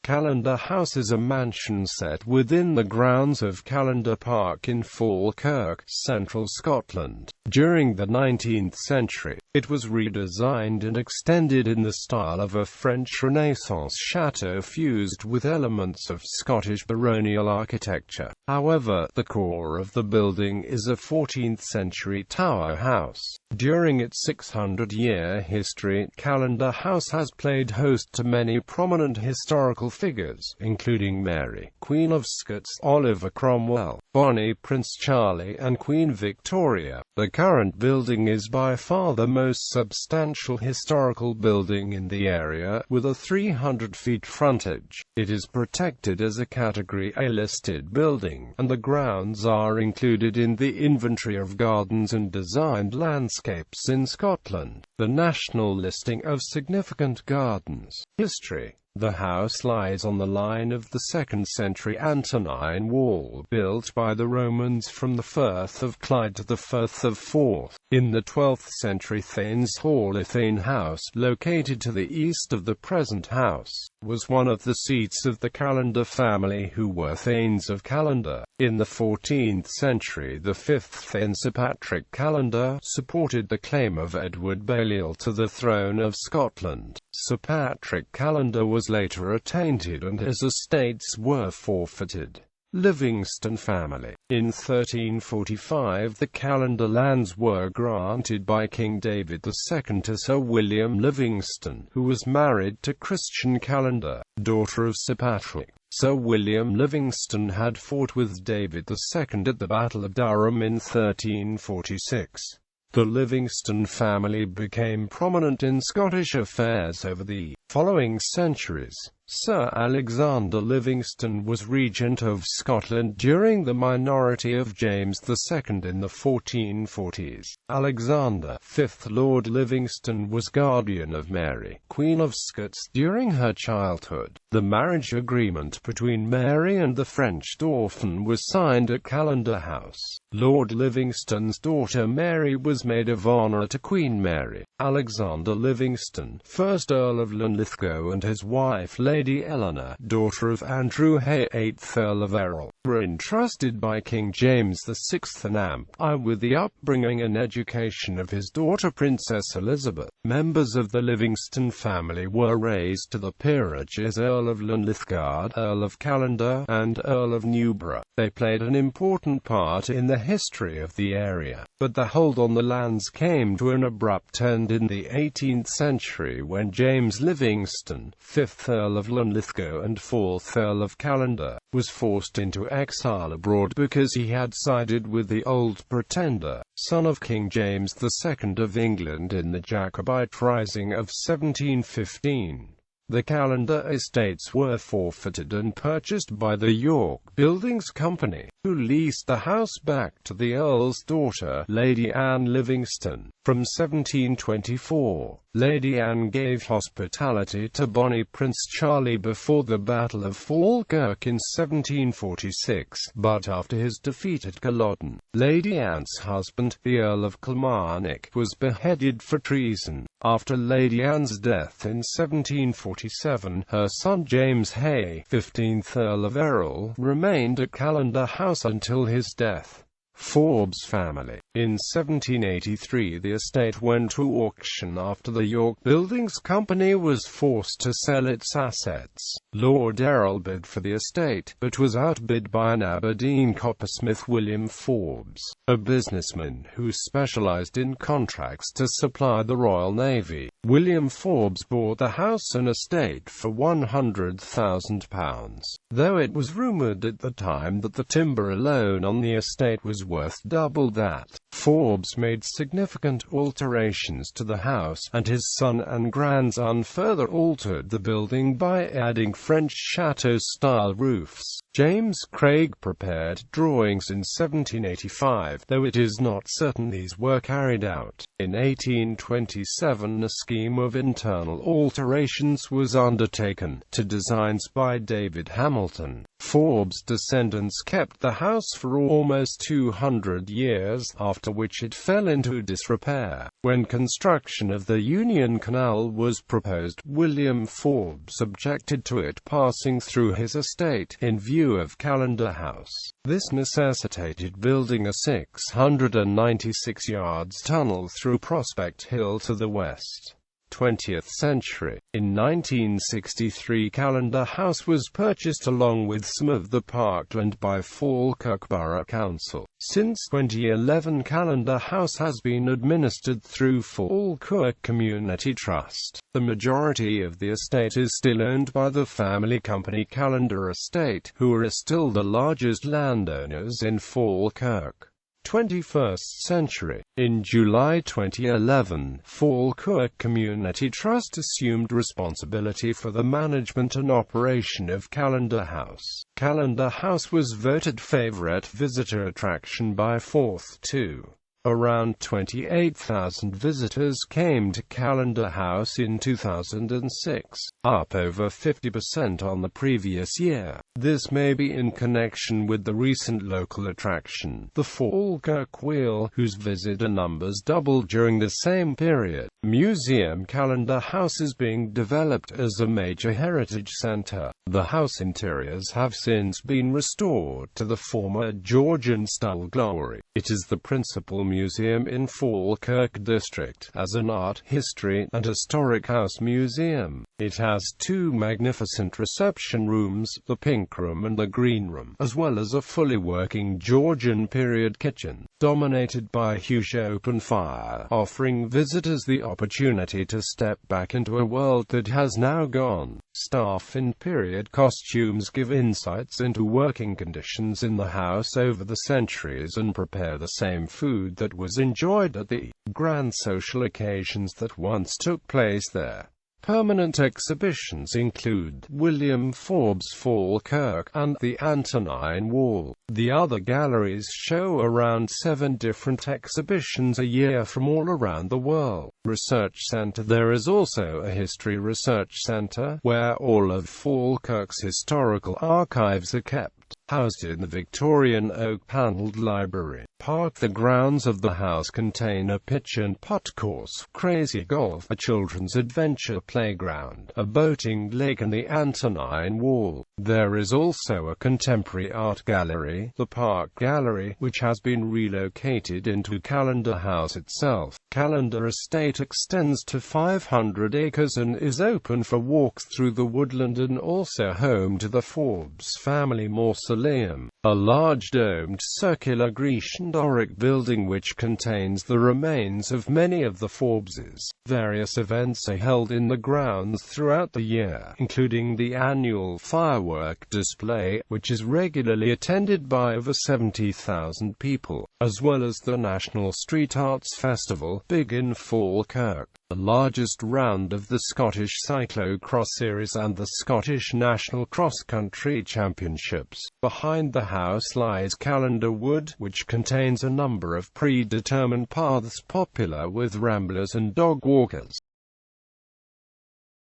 Callendar House is a mansion set within the grounds of Callendar Park in Falkirk, central Scotland. During the 19th century, it was redesigned and extended in the style of a French Renaissance château fused with elements of Scottish baronial architecture. However, the core of the building is a 14th-century tower house. During its 600-year history, Callendar House has played host to many prominent historical figures, including Mary, Queen of Scots, Oliver Cromwell, Bonnie Prince Charlie, and Queen Victoria. The current building is by far the most substantial historical building in the area, with a 300 feet frontage. It is protected as a Category A listed building, and the grounds are included in the Inventory of Gardens and Designed Landscapes in Scotland, the national listing of significant gardens. History. The house lies on the line of the 2nd century Antonine Wall, built by the Romans from the Firth of Clyde to the Firth of Forth. In the 12th century, Thanes Hall, a Thane house located to the east of the present house, was one of the seats of the Callendar family, who were Thanes of Callendar. In the 14th century, the 5th Thane, Sir Patrick Callendar, supported the claim of Edward Balliol to the throne of Scotland. Sir Patrick Callendar was later attainted and his estates were forfeited. Livingston family. In 1345, the Callendar lands were granted by King David II to Sir William Livingston, who was married to Christian Callendar, daughter of Sir Patrick. Sir William Livingston had fought with David II at the Battle of Durham in 1346. The Livingston family became prominent in Scottish affairs over the following centuries. Sir Alexander Livingston was regent of Scotland during the minority of James II in the 1440s. Alexander, 5th Lord Livingston, was guardian of Mary, Queen of Scots, during her childhood. The marriage agreement between Mary and the French dauphin was signed at Callendar House. Lord Livingston's daughter Mary was maid of honour to Queen Mary. Alexander Livingston, 1st Earl of Linlithgow, and his wife Lady Eleanor, daughter of Andrew Hay, 8th Earl of Errol, were entrusted by King James VI and with the upbringing and education of his daughter Princess Elizabeth. Members of the Livingston family were raised to the peerage as Earl of Linlithgow, Earl of Callendar, and Earl of Newborough. They played an important part in the history of the area, but the hold on the lands came to an abrupt end in the 18th century when James Livingston, 5th Earl of Linlithgow and 4th Earl of Callendar, was forced into exile abroad because he had sided with the Old Pretender, son of King James II of England, in the Jacobite Rising of 1715. The Callendar estates were forfeited and purchased by the York Buildings Company, who leased the house back to the Earl's daughter, Lady Anne Livingston. From 1724, Lady Anne gave hospitality to Bonnie Prince Charlie before the Battle of Falkirk in 1746, but after his defeat at Culloden, Lady Anne's husband, the Earl of Kilmarnock, was beheaded for treason. After Lady Anne's death in 1747, her son James Hay, 15th Earl of Errol, remained at Callendar House until his death. Forbes family. In 1783, the estate went to auction after the York Buildings Company was forced to sell its assets. Lord Errol bid for the estate, but was outbid by an Aberdeen coppersmith, William Forbes, a businessman who specialized in contracts to supply the Royal Navy. William Forbes bought the house and estate for £100,000, though it was rumoured at the time that the timber alone on the estate was worth double that. Forbes made significant alterations to the house, and his son and grandson further altered the building by adding French chateau-style roofs. James Craig prepared drawings in 1785, though it is not certain these were carried out. In 1827, a scheme of internal alterations was undertaken, to designs by David Hamilton. Forbes' descendants kept the house for almost 200 years. After after which it fell into disrepair. When construction of the Union Canal was proposed, William Forbes objected to it passing through his estate, in view of Callendar House. This necessitated building a 696 yards tunnel through Prospect Hill to the west. 20th century. In 1963, Callendar House was purchased along with some of the parkland by Falkirk Borough Council. Since 2011, Callendar House has been administered through Falkirk Community Trust. The majority of the estate is still owned by the family company Callendar Estate, who are still the largest landowners in Falkirk. 21st century. In July 2011, Falkirk Community Trust assumed responsibility for the management and operation of Callendar House. Callendar House was voted favourite visitor attraction by Forth 2. Around 28,000 visitors came to Callendar House in 2006, up over 50% on the previous year. This may be in connection with the recent local attraction, the Falkirk Wheel, whose visitor numbers doubled during the same period. Museum Callendar House is being developed as a major heritage centre. The house interiors have since been restored to the former Georgian-style glory. It is the principal museum in Falkirk district, as an art, history, and historic house museum. It has two magnificent reception rooms, the Pink Room and the Green Room, as well as a fully working Georgian period kitchen, dominated by a huge open fire, offering visitors the opportunity to step back into a world that has now gone. Staff in period costumes give insights into working conditions in the house over the centuries and prepare the same food that was enjoyed at the grand social occasions that once took place there. Permanent exhibitions include William Forbes Falkirk and the Antonine Wall. The other galleries show around 7 different exhibitions a year from all around the world. Research Centre. There is also a History Research Centre, where all of Falkirk's historical archives are kept. Housed in the Victorian oak-panelled library park, the grounds of the house contain a pitch and putt course, crazy golf, a children's adventure playground, a boating lake and the Antonine Wall. There is also a contemporary art gallery, the Park Gallery, which has been relocated into Callendar House itself. Callendar Estate extends to 500 acres and is open for walks through the woodland and also home to the Forbes family mausoleum, a large domed circular Grecian Doric building which contains the remains of many of the Forbeses. Various events are held in the grounds throughout the year, including the annual firework display, which is regularly attended by over 70,000 people, as well as the National Street Arts Festival, big in Falkirk, the largest round of the Scottish Cyclo-Cross Series and the Scottish National Cross Country Championships. Behind the house lies Callendar Wood, which contains a number of predetermined paths popular with ramblers and dog walkers.